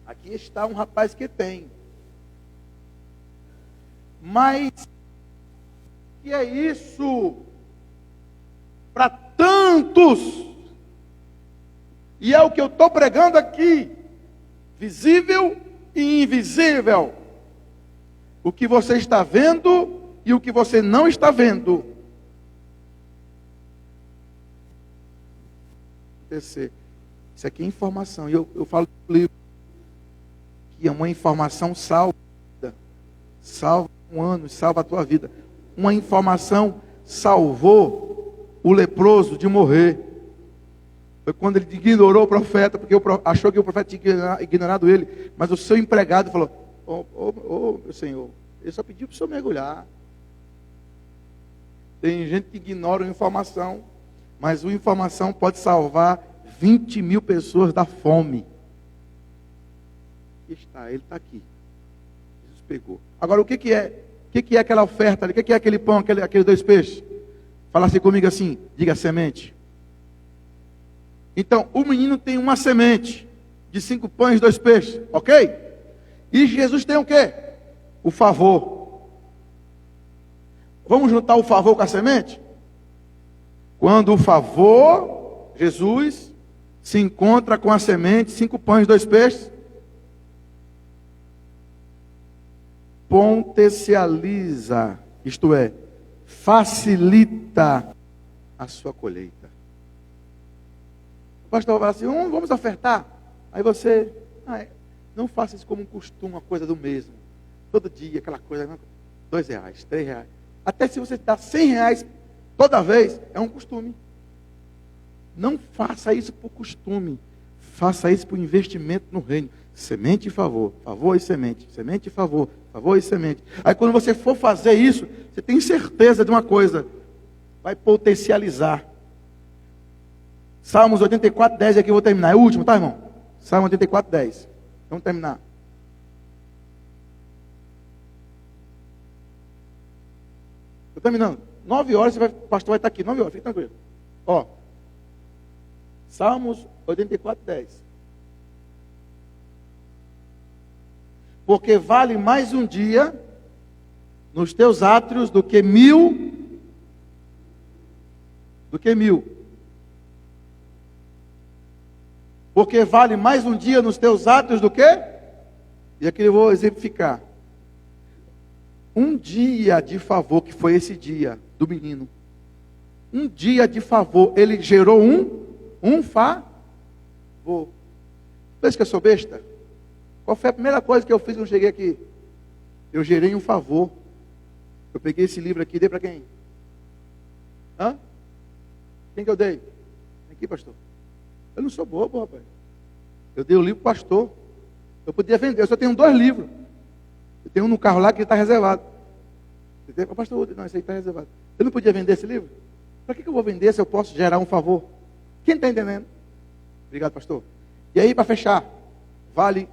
B: Aqui está um rapaz que tem. Mas, o que é isso? Para tantos. E é o que eu estou pregando aqui. Visível e invisível. O que você está vendo e o que você não está vendo. Isso aqui é informação. E eu falo no livro que é uma informação salva um ano, salva a tua vida. Uma informação salvou o leproso de morrer. Foi quando ele ignorou o profeta, porque achou que o profeta tinha ignorado ele. Mas o seu empregado falou: meu senhor, ele só pediu para o senhor mergulhar. Tem gente que ignora a informação, mas a informação pode salvar 20.000 pessoas da fome. Aqui está, ele está aqui. Jesus pegou. Agora, o que é? O que é aquela oferta ali? O que é aquele pão, aqueles 2 peixes? Falasse comigo assim, diga semente. Então, o menino tem uma semente de 5 pães e 2 peixes, ok? E Jesus tem o quê? o favor. Vamos juntar o favor com a semente? Quando o favor, Jesus, se encontra com a semente, 5 pães, 2 peixes, potencializa, isto é, facilita a sua colheita. O pastor vai assim, vamos ofertar. Aí você, não faça isso como um costume, uma coisa do mesmo. Todo dia, aquela coisa, R$2, R$3. Até se você dá R$100 toda vez, é um costume. Não faça isso por costume. Faça isso por investimento no reino. Semente e favor, favor e semente, semente e favor, favor e semente. Aí quando você for fazer isso, você tem certeza de uma coisa, vai potencializar. Salmos 84, 10, aqui eu vou terminar. É o último, tá, irmão? Salmo 84, 10. Vamos terminar. Estou terminando. 9 horas, o pastor vai estar aqui. 9 horas, fique tranquilo. Ó. Salmos 84, 10. Porque vale mais um dia nos teus átrios do que 1000. Porque vale mais um dia nos teus átrios do que? E aqui eu vou exemplificar. Um dia de favor, que foi esse dia do menino. Um dia de favor, ele gerou um favor. Pensa que eu sou besta? Qual foi a primeira coisa que eu fiz quando eu cheguei aqui? Eu gerei um favor. Eu peguei esse livro aqui e dei para quem? Quem que eu dei? Aqui, pastor. Eu não sou bobo, rapaz. Eu dei o livro para o pastor. Eu podia vender, eu só tenho 2 livros. Eu tenho um no carro lá que está reservado. O pastor, não, esse aí está reservado. Eu não podia vender esse livro? Para que eu vou vender se eu posso gerar um favor? Quem está entendendo? Obrigado, pastor. E aí, para fechar, vale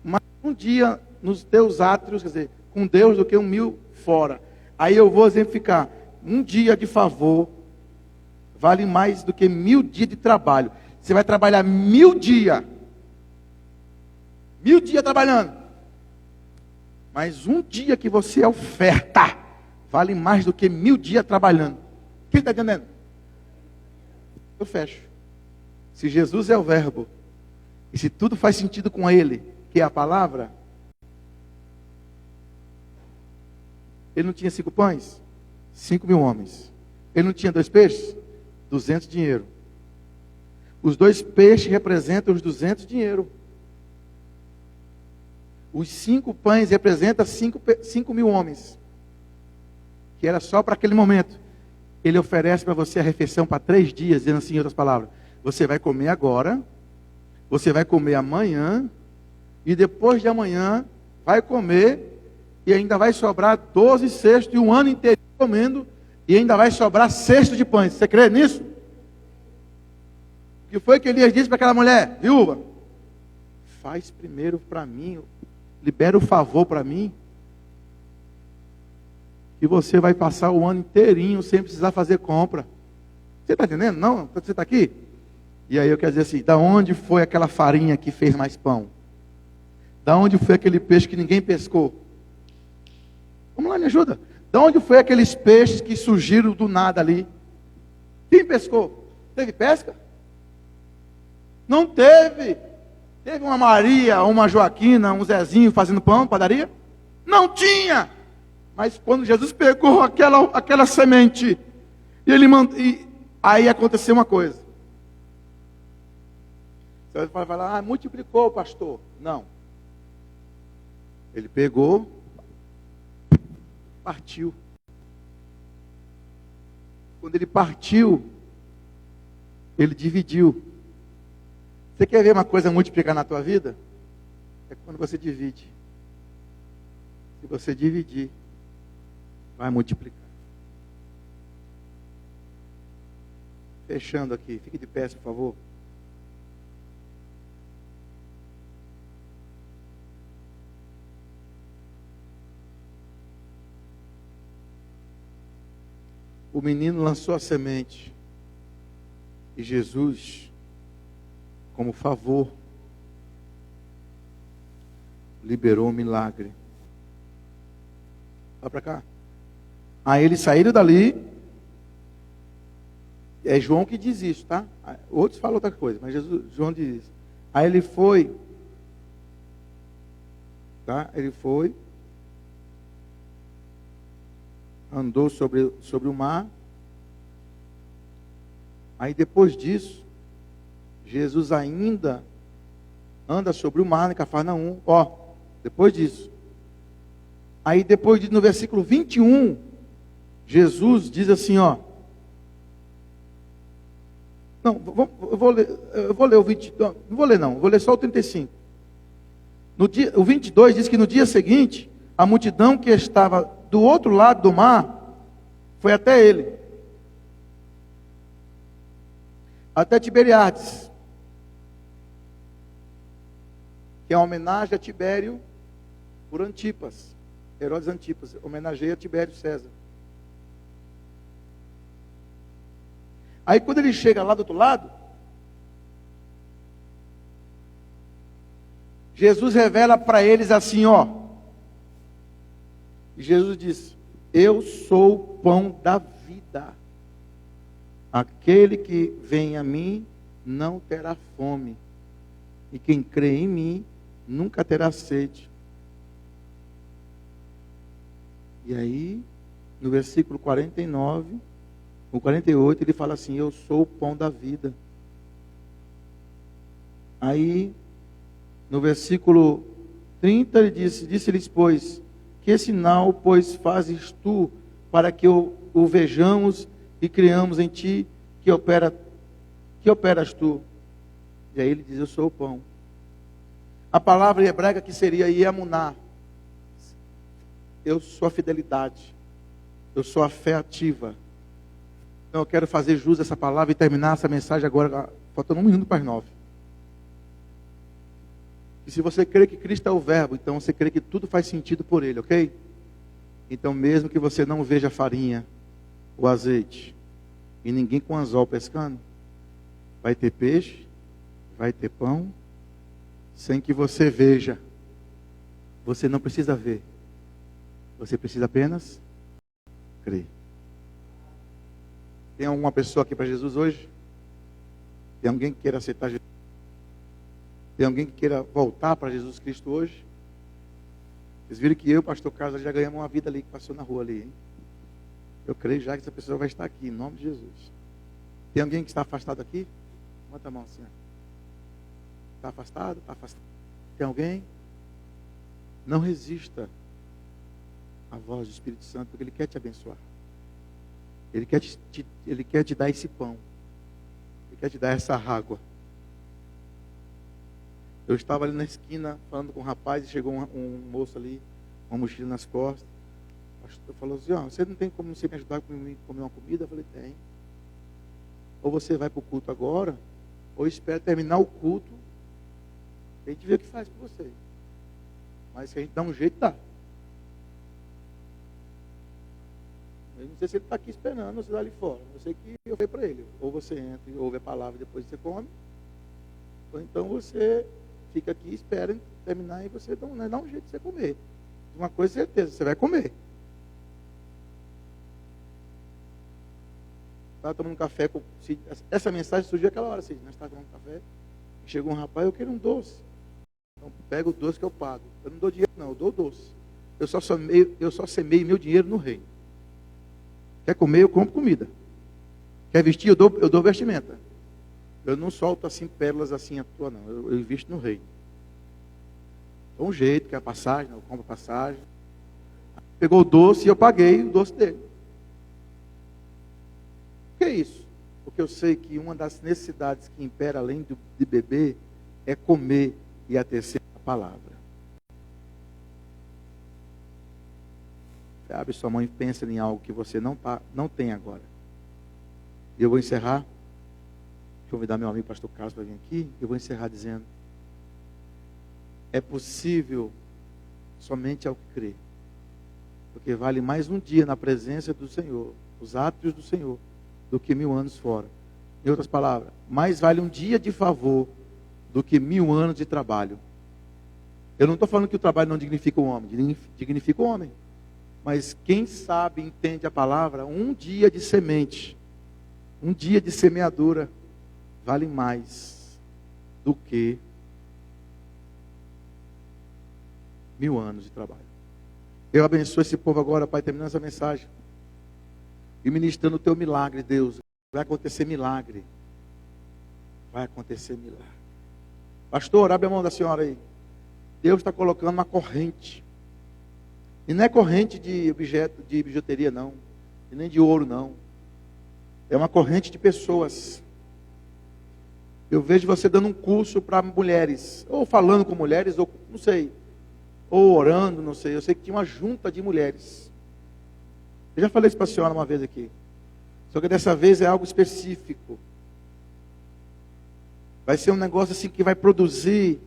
B: mais um dia nos teus átrios, quer dizer, com Deus do que 1000 fora. Aí eu vou exemplificar. Um dia de favor vale mais do que 1000 dias de trabalho. Você vai trabalhar 1000 dias. 1000 dias trabalhando. Mas um dia que você oferta vale mais do que 1000 dias trabalhando. Quem está entendendo? Eu fecho. Se Jesus é o verbo, e se tudo faz sentido com ele, que é a palavra, ele não tinha 5 pães? 5.000 homens. Ele não tinha 2 peixes? 200 dinheiro. Os 2 peixes representam os 200 dinheiro. Os 5 pães representam 5.000 homens. Que era só para aquele momento. Ele oferece para você a refeição para 3 dias, dizendo assim, em outras palavras, você vai comer agora, você vai comer amanhã, e depois de amanhã vai comer, e ainda vai sobrar 12 cestos, e um ano inteiro comendo, e ainda vai sobrar cesto de pães. Você crê nisso? O que foi que Elias disse para aquela mulher, viúva? Faz primeiro para mim, libera o favor para mim, e você vai passar o ano inteirinho sem precisar fazer compra. Você está entendendo? Não? Você está aqui? E aí eu quero dizer assim, da onde foi aquela farinha que fez mais pão? Da onde foi aquele peixe que ninguém pescou? Vamos lá, me ajuda. Da onde foi aqueles peixes que surgiram do nada ali? Quem pescou? Teve pesca? Não teve. Teve uma Maria, uma Joaquina, um Zezinho fazendo pão, padaria? Não tinha. Mas quando Jesus pegou aquela semente, aí aconteceu uma coisa. Você vai falar, multiplicou, pastor. Não. Ele pegou, partiu. Quando ele partiu, ele dividiu. Você quer ver uma coisa multiplicar na tua vida? É quando você divide. Se você dividir, vai multiplicar. Fechando aqui, fique de pé, por favor. O menino lançou a semente. E Jesus, como favor, liberou um milagre. Vai para cá. Aí eles saíram dali. É João que diz isso, tá? Outros falam outra coisa, mas João diz isso. Aí ele foi. Tá? Ele foi. Andou sobre o mar. Aí depois disso, Jesus ainda anda sobre o mar em Cafarnaum. Ó, depois disso. Aí depois disso, no versículo 21, Jesus diz assim, ó. Não, eu vou ler o 20, não vou ler não, vou ler só o 35. O 22 diz que no dia seguinte, a multidão que estava do outro lado do mar, foi até ele. Até Tiberiades, que é uma homenagem a Tibério por Antipas, Herodes Antipas, homenageia Tibério César. Aí quando ele chega lá do outro lado, Jesus revela para eles assim, ó. E Jesus diz: eu sou o pão da vida. Aquele que vem a mim não terá fome, e quem crê em mim nunca terá sede. E aí, no versículo 49, no 48, ele fala assim: eu sou o pão da vida. Aí, no versículo 30, ele disse-lhes, pois, que sinal, pois, fazes tu, para que o vejamos e criamos em ti, que operas tu? E aí ele diz: eu sou o pão. A palavra hebraica que seria Iemuná. Eu sou a fidelidade. Eu sou a fé ativa. Então eu quero fazer jus a essa palavra e terminar essa mensagem agora, faltando 1 minuto para as 9. E se você crê que Cristo é o verbo, então você crê que tudo faz sentido por ele, ok? Então mesmo que você não veja a farinha, o azeite, e ninguém com anzol pescando, vai ter peixe, vai ter pão, sem que você veja. Você não precisa ver. Você precisa apenas crer. Tem alguma pessoa aqui para Jesus hoje? Tem alguém que queira aceitar Jesus? Tem alguém que queira voltar para Jesus Cristo hoje? Vocês viram que eu e o pastor Carlos já ganhamos uma vida ali que passou na rua ali, hein? Eu creio já que essa pessoa vai estar aqui, em nome de Jesus. Tem alguém que está afastado aqui? Levanta a mão assim. Está afastado? Está afastado. Tem alguém? Não resista à voz do Espírito Santo, porque Ele quer te abençoar. Ele quer te dar esse pão. Ele quer te dar essa água. Eu estava ali na esquina falando com um rapaz e chegou um moço ali, uma mochila nas costas. O pastor falou assim: ó, você não tem como você me ajudar a comer uma comida? Eu falei: tem. Ou você vai para o culto agora, ou espera terminar o culto, e a gente vê o que faz com você. Mas se a gente dá um jeito, dá. Eu não sei se ele está aqui esperando, ou se está ali fora. Eu sei que eu falei para ele: ou você entra e ouve a palavra e depois você come, ou então você fica aqui e espera terminar e você dá um jeito de você comer. Uma coisa é certeza, você vai comer. Estava tomando café com Cid. Essa mensagem surgiu aquela hora, Cid. Nós estávamos tomando café. Chegou um rapaz: eu quero um doce. Então pega o doce que eu pago. Eu não dou dinheiro não, eu dou o doce. Eu só semeio meu dinheiro no reino. Quer comer, eu compro comida. Quer vestir, eu dou vestimenta. Eu não solto assim pérolas assim à toa, não. Eu invisto no reino. Dou um jeito, quer passagem, eu compro passagem. Pegou o doce e eu paguei o doce dele. Por que isso? Porque eu sei que uma das necessidades que impera além de beber é comer, e a terceira é a palavra. Você abre sua mão e pensa em algo que você não tem agora. E eu vou encerrar. Deixa eu convidar meu amigo pastor Carlos para vir aqui. Eu vou encerrar dizendo: é possível somente ao que crê. Porque vale mais um dia na presença do Senhor, os átrios do Senhor, do que 1000 anos fora. Em outras palavras, mais vale um dia de favor do que 1000 anos de trabalho. Eu não estou falando que o trabalho não dignifica o homem, dignifica o homem. Mas quem sabe, entende a palavra, um dia de semente, um dia de semeadura, vale mais do que 1000 anos de trabalho. Eu abençoo esse povo agora, Pai, terminando essa mensagem. E ministrando o teu milagre, Deus. Vai acontecer milagre. Vai acontecer milagre. Pastor, abre a mão da senhora aí. Deus está colocando uma corrente. E não é corrente de objeto, de bijuteria, não. E nem de ouro, não. É uma corrente de pessoas. Eu vejo você dando um curso para mulheres. Ou falando com mulheres, ou não sei. Ou orando, não sei. Eu sei que tinha uma junta de mulheres. Eu já falei isso para a senhora uma vez aqui. Só que dessa vez é algo específico. Vai ser um negócio assim que vai produzir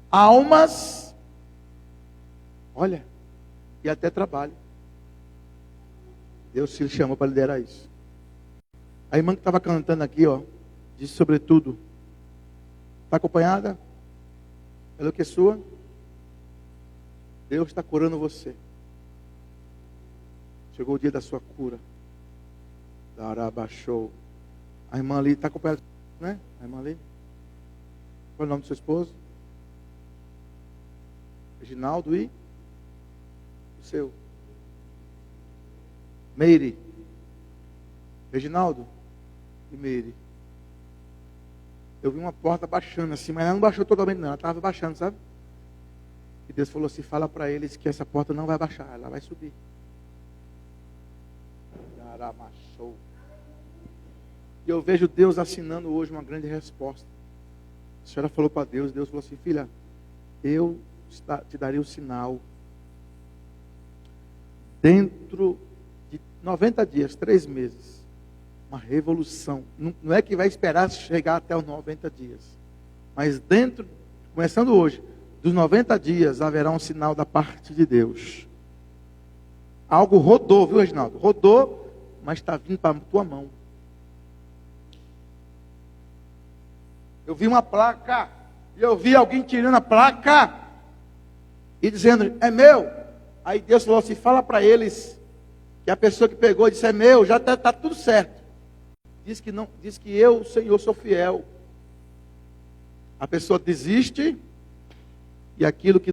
B: almas. Olha. E até trabalho. Deus se chamou para liderar isso. A irmã que estava cantando aqui, ó, disse sobretudo. Está acompanhada? Ela que é sua? Deus está curando você. Chegou o dia da sua cura. Darabachou. A irmã ali está acompanhada, né? A irmã ali. Qual é o nome do seu esposo? Reginaldo e o seu? Meire. Reginaldo e Meire. Eu vi uma porta baixando assim, mas ela não baixou totalmente não, ela estava baixando, sabe? E Deus falou assim, fala para eles que essa porta não vai baixar, ela vai subir. E eu vejo Deus assinando hoje uma grande resposta. A senhora falou para Deus, Deus falou assim, filha, eu te darei o sinal. Dentro de 90 dias, 3 meses, uma revolução. Não é que vai esperar chegar até os 90 dias. Mas começando hoje, dos 90 dias, haverá um sinal da parte de Deus. Algo rodou, viu, Reginaldo? Rodou, mas está vindo para a tua mão. Eu vi uma placa, e eu vi alguém tirando a placa, e dizendo, é meu. Aí Deus falou assim, fala para eles, que a pessoa que pegou disse, é meu, já está tudo certo. Diz que eu, Senhor, sou fiel. A pessoa desiste, e aquilo que